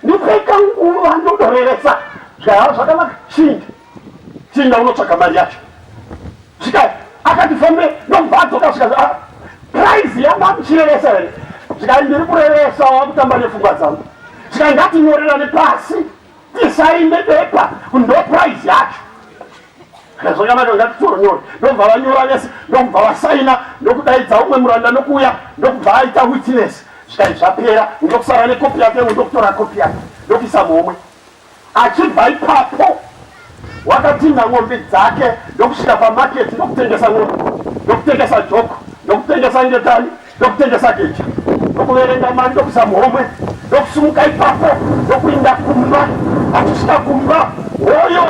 ndipeka nguva ndodoreresa zvikaya zvakanaka chinda unotsvaga mari yacho zvikai akatifambe ndombatsoka svika prize yanga akuchireresa here zvikai ndiri kureresa wakutamba nepfungwa dzangu zvikai ngatinyorerane pasi tisainde bepa ndo prize yacho zvakanaka ngatitonyore ndobva vanyora vese ndobva vasaina ndokudaidza umwe muranda nokuuya ndokubva aita witness zvikai zvapera ndokusara nekopi yake ndokutora kopi yake ndokuisa muumwe achibva ipapo wakatinda ng'ombe dzake ndokusvika pamaketi ndokutengesa ng'ombe ndokutengesa joko ndokutengesa ngetani ndokutengesa gecha ndokuverenga mari ndokuisa muhomwe ndokusumuka ipapo ndokuinda kumba achisvika kumba oyo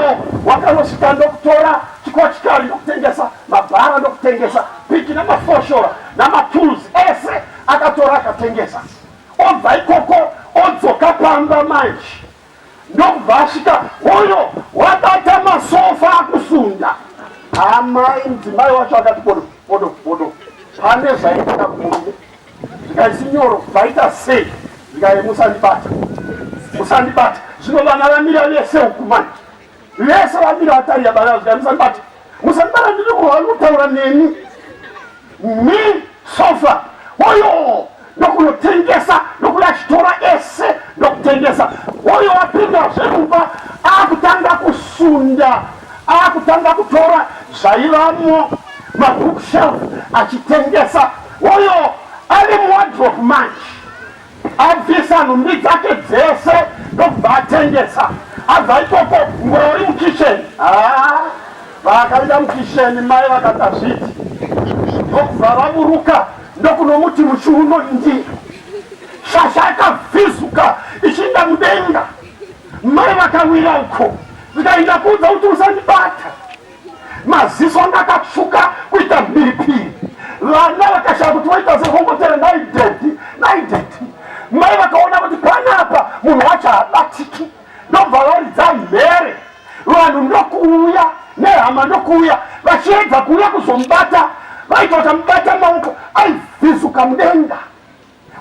wakanosvika ndokutora chikochikari ndokutengesa mabhara ndokutengesa piki namafoshora namatools ese akatora akatengesa obva ikoko odzoka pamba manje ndokubva asvika oyo wabata masofa akusunda amai mudzimai wacho akati bodo pane zvaitaka kunge zvikaisi nyoro zvaita sei zvikai musandibata zvino vana vamira vese hukumani vese vamira vatari yabana zvikai musandibata ndiri kuva nokutaura neni mi sofa oyo nokunotengesa nokuyachitora ese nokutengesa oyo wapinda zveruva akutanga kusunda akutanga kutora zvaivamo mabookshelf achitengesa oyo ari muwardrobe manje abvisa nhumbi dzake dzese ndokubva atengesa abva ikoko ngori mukisheni vakaenda mukisheni mai vakata zviti ndokubva vaburuka ndokunomuti muchiuno ndi shasha akavhizuka ichiinda mudenga mai vakawira uko vikaenda kuudza kuti usandibata maziso anga akatsvuka kuita mhiripiri vana vakashaya kuti waita sehongotere naidedi mai vakaona kuti panapa munhu wacho haabatiki ndobva varidza mhere vanhu ndokuuya nehama ndokuuya vachiedza kuuya kuzomubata vaita kuti amubata maoko aivhizuka mudenga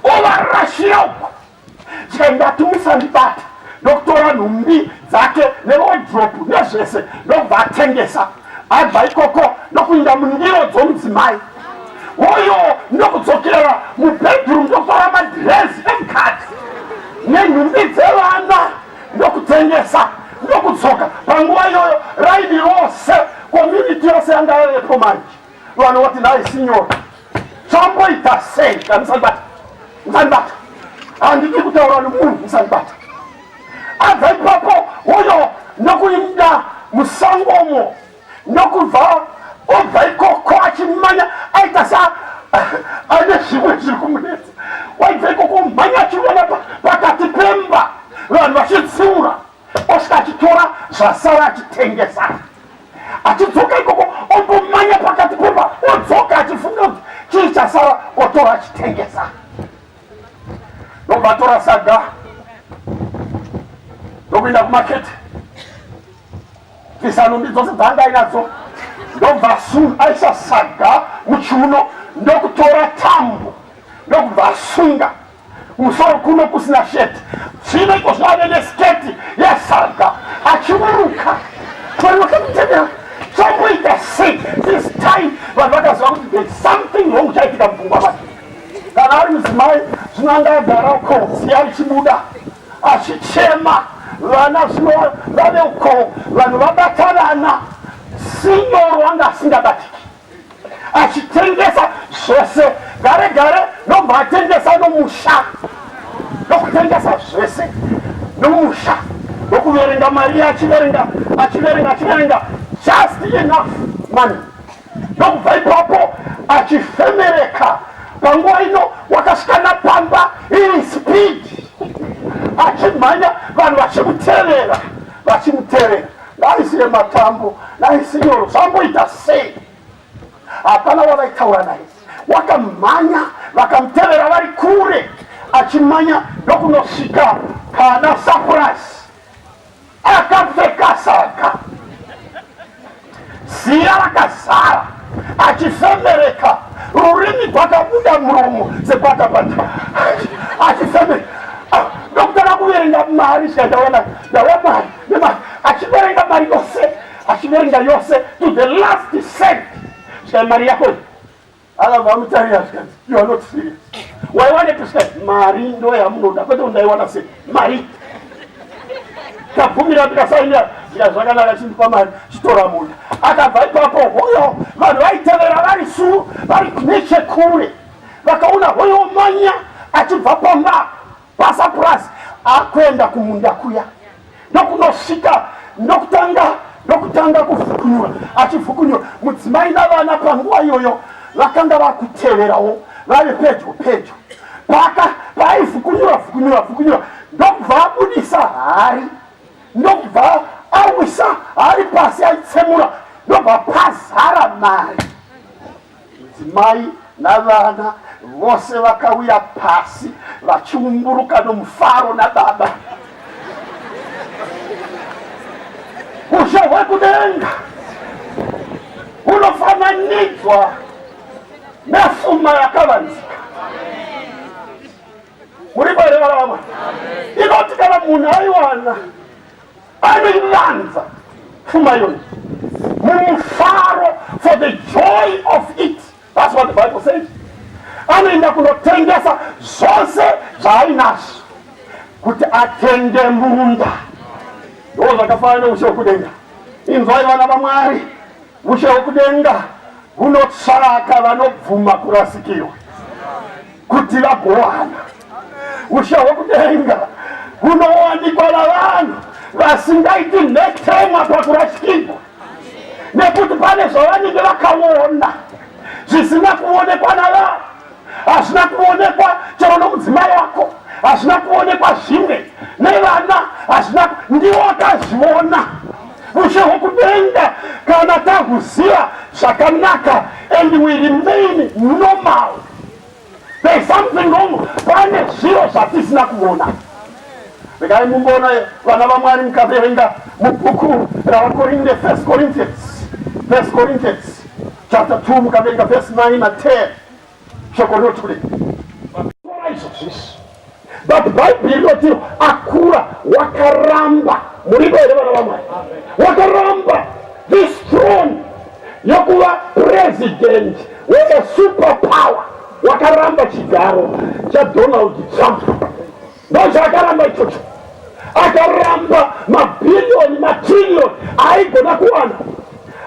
ovarashira uko chikaindati musandibata ndokutora nhumbi dzake newardrobe nezvese ndobva atengesa abva ikoko ndokuinda mundiro dzomudzimai oyo ndokudzokera mubedroom ndokutora madhirezi emukadzi nenhumbi dzevana ndokutengesa ndokudzoka panguva iyoyo raidi rose community yose yanga yavepo manje vanhu vati nhai sinyora chamboita sei musandibata handidi kutaura nemunhu musandibata abva ipapo oyo nokuinda musangomo nokubva obva ikoko achimanya aita sa ane zvimwe zviri kumunetsa waibva ikoko umhanya achiona pakati pemba vanhu vachitsiura osvika achitora zvasara achitengesa achidzoka ikoko ombomanya pakati pemba odzoka achifunga kuti chii chasara otora achitengesa ndobva atora saga ndokuinda kumaketi bvisa nhumbi dzose dzanga inadzo ndobva aisa saga muchiuno ndokutora tambo ndokubva asunga musoro kuno kusina sheti zvino iko zvave nesketi yesaga achiuruka vanhu chamboita sei this time vanhu vakaziva kuti there's something wrong chaitika mupfungwa make kana ari mudzimai zvino anga agara uko ziya richibuda achichema vana zvino vave uko vanhu vabatanana sinyoro anga asingabatiki achitengesa zvese gare nobva atengesa nomusha nokutengesa zvese nomusha nokuverenga mari achiverenga just enough money nokubva ipapo achifemereka panguva ino wakasvika napamba iri speed achimhanya vanhu vachimutevera naisiye matambo naisinyoro zvamboita sei hapana wavaitaura naye wakamhanya vakamutevera vari kure achimhanya nokunosvika pana surprise akapfeka saga ziya rakazara achifemereka rurimi rwakabuda muromo sekwakabata achifemereka mari shadawana dawana nema achiberenga mari yose achiberenga yose to the last cent shada mari yako ala vamutari ashikazi you are not serious waiwane kusika mari ndo ya munoda kwete undaiwana se mari kabumira bikasaina zvakanaka chindipa mari chitora munda akabva ipapo hoyo vanhu vaitevera vari suru vari nechekure vakaona hoyo manya achibva pamba pasapurasi akwenda kumunda kuya ndokunosvika ndokutanga kuvhukunyura achivhukunyura mudzimai navana panguva iyoyo vakanga vakuteverawo vave pedyo vaivhukunyura ndokubva abudisa hari ndokubva awisa hari pasi aitsemura ndobva pazara mari mudzimai navana vose vakawira pasi vachiumburuka nomufaro nababa ushe hwekudenga hunofananidzwa nepfuma yakavanzika muri bare varavamwe inoti kana munhu aiwana anoivanza pfuma iyoyi mumufaro for the joy of it. That's what the Bible says. Anoenda kunotengesa zvose zvaainazvo kuti atenge munda. Ndo zvakafanana neushe hwekudenga. Inzwai vana vaMwari, ushe hwekudenga hunotsvaka vanobvuma kurasikirwa kuti vagowana. Ushe hwekudenga hunowanikwa navanhu vasingaiti netemwa pakurasikirwa nekuti pane zvavanenge vakaona zvisina kuonekwa navanhu, hazvina kuonekwa chero nomudzimai wako, hazvina kuonekwa zvimwe nevana, hazvina ndiwo vakazviona. Ushe hwekudenga kana tahuziva zvakanaka and we remain normal, there is something wrong. Pane zviro zvatisina kuona. Regai mumboona vana vaMwari mukaverenga mubhuku ravakorinde 1 Corinthians chapter 2 mukaverenga verse 9 na 10 shoko rinoti kudai izvozvizvi but bhaibheri rinoti akura wakaramba muripo here vana vaMwari, wakaramba this throne yokuva president with super power, wakaramba chigaro chaDonald Trump. Ndochakaramba ichocho, akaramba mabhilioni matrilioni aigona kuwana,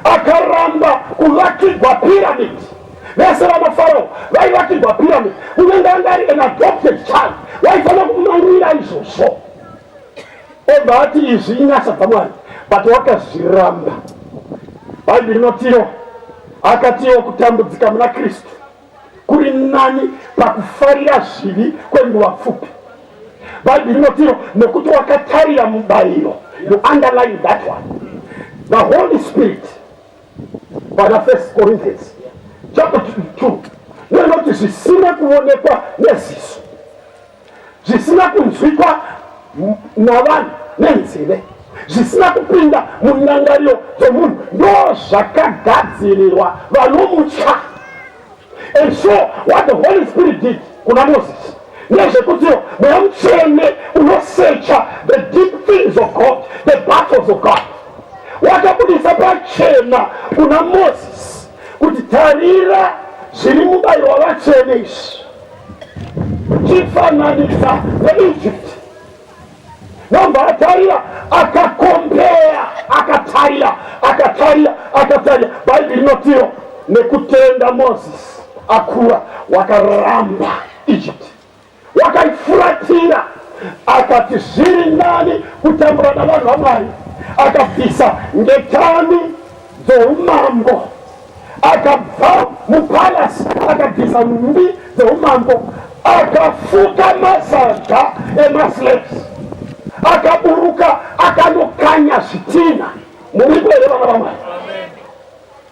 akaramba kuvakirwa pyramid. Vese vamafarao vaivakirwa pyramid, unenge anga ari an adopted child, waifanira kumangwira izvozvo. Obva ati izvi inyasha dzaMwari, but wakazviramba. Bhaibheri rinotiwo akatiwo kutambudzika muna Kristu kuri nani pakufarira zvivi kwenguva pfupi. Bhaibheri rinotiwo nekuti wakatarira mubayiro, you underline that one. The Holy Spirit, pana 1 Corinthians chapter 2, nenoti zvisina kuonekwa neziso, zvisina kunzwikwa navanhu nenzeve, zvisina kupinda mundangariro dzomunhu, ndo zvakagadzirirwa vanomutya. And so what the Holy Spirit did kuna Moses nezvekutiwo mweya mutsvene unosearcha the deep things of God, the battles of God, wakabudisa pachena kuna Moses kuti tarira zviri mubayiro wavatsvene izvi chifananisa neEgypt. Nobva atarira akakombea, akatarira. Bhaibheri rinotiwo nekutenda Moses akura wakaramba Egypt, wakaifuratira, akati zviri nani kutambura navanhu vaMwari, akabvisa ngetani dzoumambo, akabva mupalasi, akabvisa nhumbi dzoumambo, akafuka masaga emaslaves, akaburuka akanokanya zvitina. Muripo here vana vaMwari?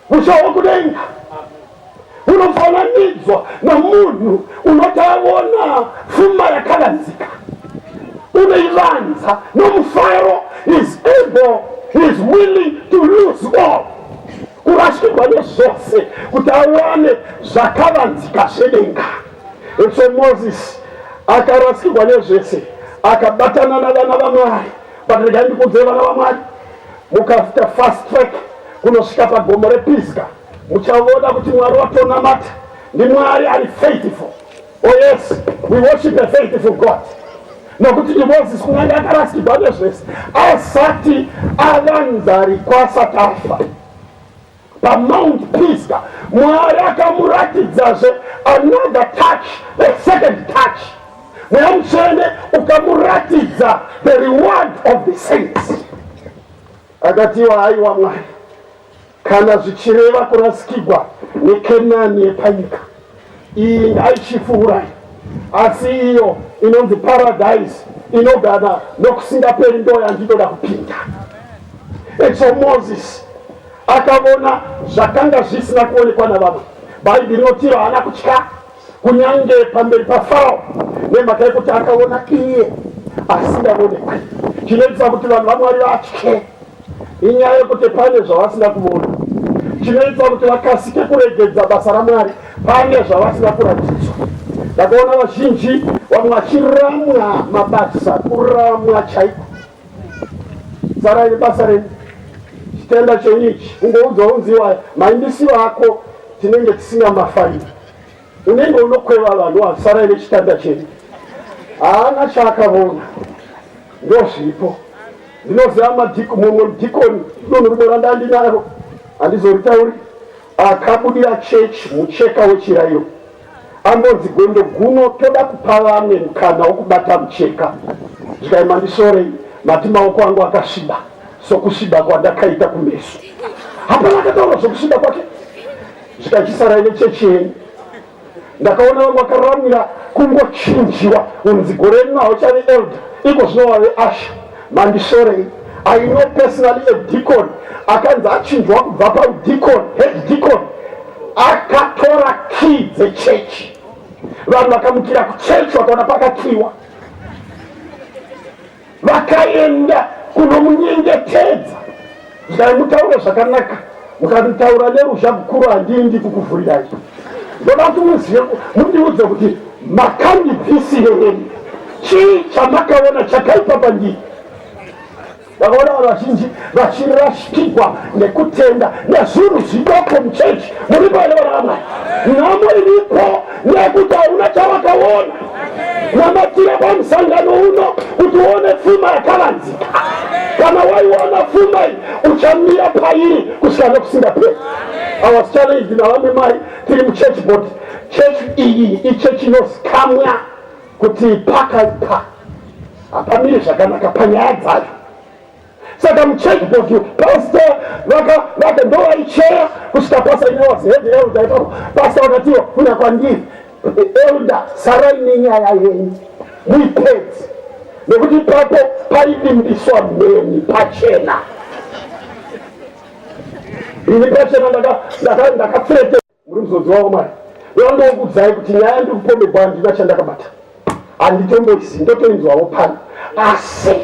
Ushe hwekudenga unofananidzwa namunhu unotaona pfuma yakavanzika, unoivanza nomufaro, is willing to lose all, kurashikirwa nezvose kuti awane zvakavanzika zvedenga. And so Moses akarasikirwa nezvese, akabatana navana vamwari patarega ndikudze vana vamwari mukafita fast track kunosvika pagomo rePisga muchavona kuti Mwari watonamata ndi Mwari ari faithful. Oh yes, we worship a faithful God. Nokuti Moses kunyange akarasikirwa nezvese asati avanza rikwasa tafa paMount Pisgah Mwari akamuratidzazve another touch, the second touch. Mweya Mutsvene ukamuratidza the reward of the saints. Akatiwa haiwa Mwari, kana zvichireva kurasikirwa neKenani yepanyika iyi ngaichipfuurai, asi iyo inonzi paradise inogara nokusingaperi ndo yandinoda kupinda. Echo Moses akavona zvakanga zvisina kuonekwa navamwe. Bhaibheri rinoti haana kutya kunyange pamberi paFarao nemhaka yekuti akaona iye asingaonekwi. Chinoitisa kuti vanhu vaMwari vatye inyaya yekuti pane zvavasina kuona. Chinoitisa kuti vakasike kuregedza basa raMwari pane zvavasina kuratidzwa. Ndakaona vazhinji vamwe vachiramwa mabasa, kuramwa chaiko. Sarai nebasa renyu, chitenda chenyu ichi ungoudza unziwa maindisi vako tinenge tisina mafariro. Unenge unokweva vanhu sarai nechitanda chenyu. Haana chaakavona, ndozvipo. Ndinoziva mumwe mudhikoni dunhu rimwe randandinaro handizoritauri akabudira chechi mucheka wechirayiro. Ambonzi gondo guno toda kupa vamwe mukana wokubata mucheka. Zvikaima ndisorei mati maoko angu akasviba sokusviba kwandakaita kumeso. Hapana akataura zvokusviba kwake. Zvikachisarai nechechi yenyu. Ndakaona vamwe vakaramira kungochinjiwa unzi gore rino hauchavi elder iko zvino wave asha. Mandisorei, I know personally a deacon akanzi achinjwa kubva paudikon, head deacon, akatora key dzechechi. Vanhu vakamukira kuchechi vakaona pakakiwa, vakaenda kunomunyengetedza. Zvaimutaura zvakanaka, mukamutaura neruzha gukuru handindi kukuvhurirai. Ndoda kuti muzive, mundiudze kuti makandibvisire henyu. Chii chamakaona chakaipa pandiri? Vakaona vanhu vazhinji vachirashikirwa nekutenda nezvinhu zvidoko muchechi. Muripo here vana vaMwari? Nhamo iripo nekuti hauna chavakaona. Namatira pamusangano uno kuti uone pfuma yakavanzika. Kana waiona pfuma iyi uchamira pairi kusvika nokusingaperi. I was challenged navamwe mai tiri muchechi board. Chechi iyi ichechi inozikamwa kuti pakaipa hapamiri zvakanaka panyaya dzayo. Saka muchechi board pastor vaka ndo vaichera kusvika pastor inowazi head elder ipapo. Pastor vakatiwa kuna kwandiri elder sarai nenyaya yenyu muipedze nekuti ipapo paidimbiswa mheni pachena. Ini pachena ndakafurete muri muzodzi wavo Mwari. Vandokudzai kuti nyaya ndikupomberwa handina chandakabata, handitomboisi ndotoinzwawo pano, asi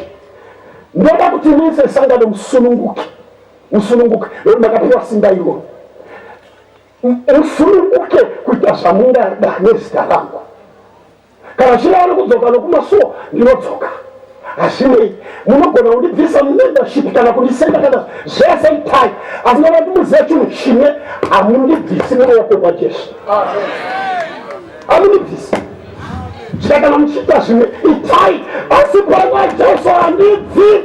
ndoda kuti muise sangano musununguke nokuti makapiwa simba iro. Musununguke kuita zvamungada nezita rangu. Kana chirano kudzoka nokumasuo ndinodzoka. Asi munogona kundibvisa membership kana kundisenda kana zvese itai, asi ndoda kuti muzive chinhu chimwe, hamundibvisi muruoko rwaJesu. Hamundibvisi. Zvakana muchiita zvimwe itai, asi pana Jesu handibvi.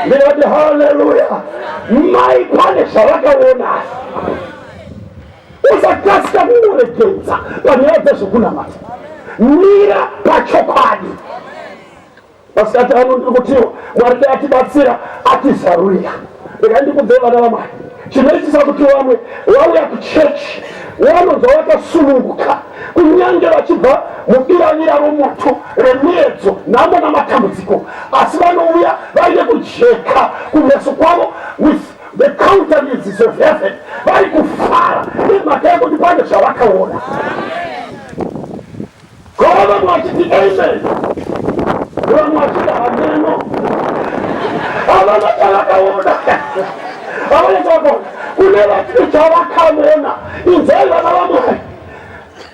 Ndinoti haleluya. Mai pane zvavakaona. Usakasika kundoregedza panyaya dzezvokunamata. Mira pachokwadi. Pasikati ano ndiri kutiwa Mwari atibatsira atizarurira. Rega ndikudze vana vaMwari, chinoitisa kuti vamwe vauya kuchechi vanonzwa vakasununguka kunyange vachibva mubiranyira romoto remiedzo nhamo namatambudziko, asi vanouya vaine kujeka kumeso kwavo with the countenances of heaven, vari kufara nemhaka yekuti pane zvavakaona. Gova mwachiti amen, vamwe vachiti hameno. Havana chavakaona, havana chavakaona, kune vatiri chavakaona. Inzai vana vaMwari,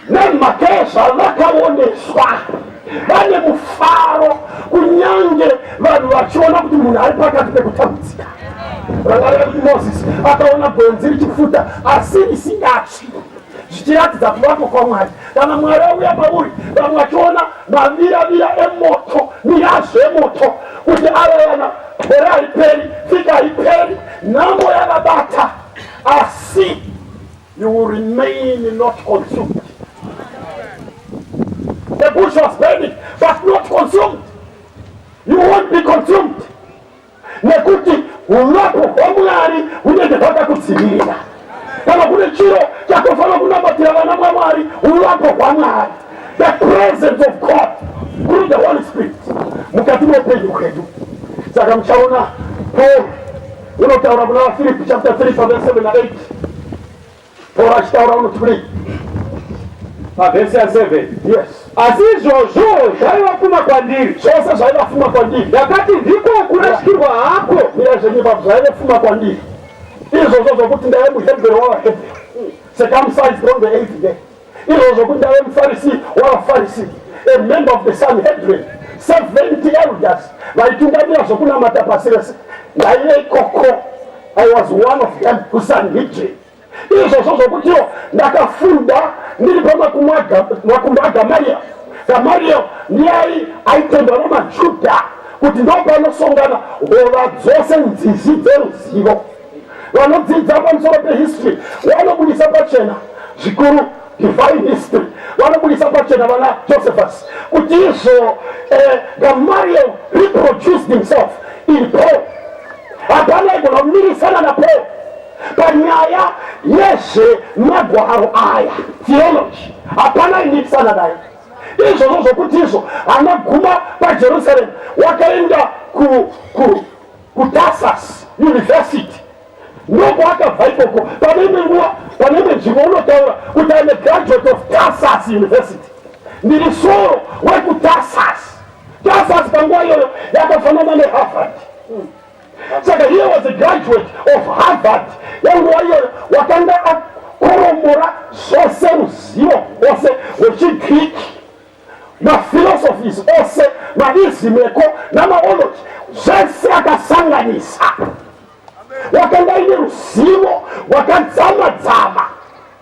nemakesha vakaoneswa vane mufaro kunyange vanhu vachiona kuti munhu ari pakati pekutambudzika. Rangarira kuti Moses akaona bwenzi richifuta asi risingatsvi zvichiratidza kuvakwa kwaMwari. Kana Mwari auya pauri vamwe vachiona maviravira emoto mirazvo emoto kuti avayana gore hariperi fika hariperi nhamo yakabata asi you will remain not consumed. The bush was burning but not consumed. You won't be consumed. Nekuti ulapo hwaMwari hunenge hwakakudzivirira. Kana kune chiro chakofana kunamatira vana vaMwari ulapo hwaMwari. The presence of God through the Holy Spirit mukati meupenyu hwedu. Saka muchaona Paul unotaura kuna vaFilipi chapter 3 verse 7 na 8. Paul achitaura unoti kudii verse 7. Yes. Asi izvozvo zvaivapfuma kwandiri, zvose zvaivapfuma kwandiri, ndakati ndiko kurashikirwa hako zvaivapfuma kwandiri izvozvo zvokuti ndaive muHebheru wavaHebheru, circumcised from the 8th day, izvozvo zvokuti ndaive muFarisi wavaFarisi, a member of the Sanhedrin, 70 elders vaitungamira zvokunamata pasi rese, ndaive ikoko. I was one of them kuSanhedrin. Izvozvo zvokutiwo ndakafunda ndiri pamakumbo aGamaliel. Gamaliel ndiye aitendwa namaJudha kuti ndopanosongana hova dzose nzizi dzeruzivo. Vanodzidza pamusoro pehistory vanobudisa pachena zvikuru divine history, vanobudisa pachena vana Josephus kuti izvo Gamaliel reproduced himself in Paul. Hapana igona kumirisana naPaul panyaya yezvemagwaro aya theology, hapana inoitisana naye. Izvozvo zvokuti izvo anoguma paJerusalem wakaenda kuTarsas University ndoko akabva ikoko. Pane imwe nguva, pane imwe nzvimbo unotaura kuti I'm a graduate of Tarsas University, ndiri soro wekuTarsas. Tarsas panguva iyoyo yakafanana neHarvard. Saka he was a graduate of Harvard. Yanguva iyoyo wakanga akoromora zvose ruzivo ose hwechiGreek, maphilosophies ose, maizimeko namaology zvese akasanganisa. Wakanga ine ruzivo wakadzama-dzama.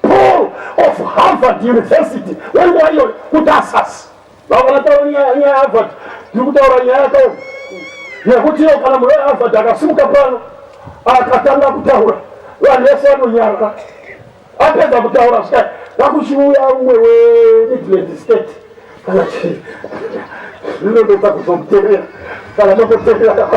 Paul of Harvard University yanguva iyoyo kuTarsas. Vavanataura nyaya yaHarvard, ndiri kutaura nyaya yakaoma nekuti iyo kana munhu weHarvard akasimuka pano akatanga kutaura vanhu vese vanonyarara. Apedza kutaura sky vakuchiuya umwe weMidland State kana chii rinondoda kuzomuteerera kana nokuteerera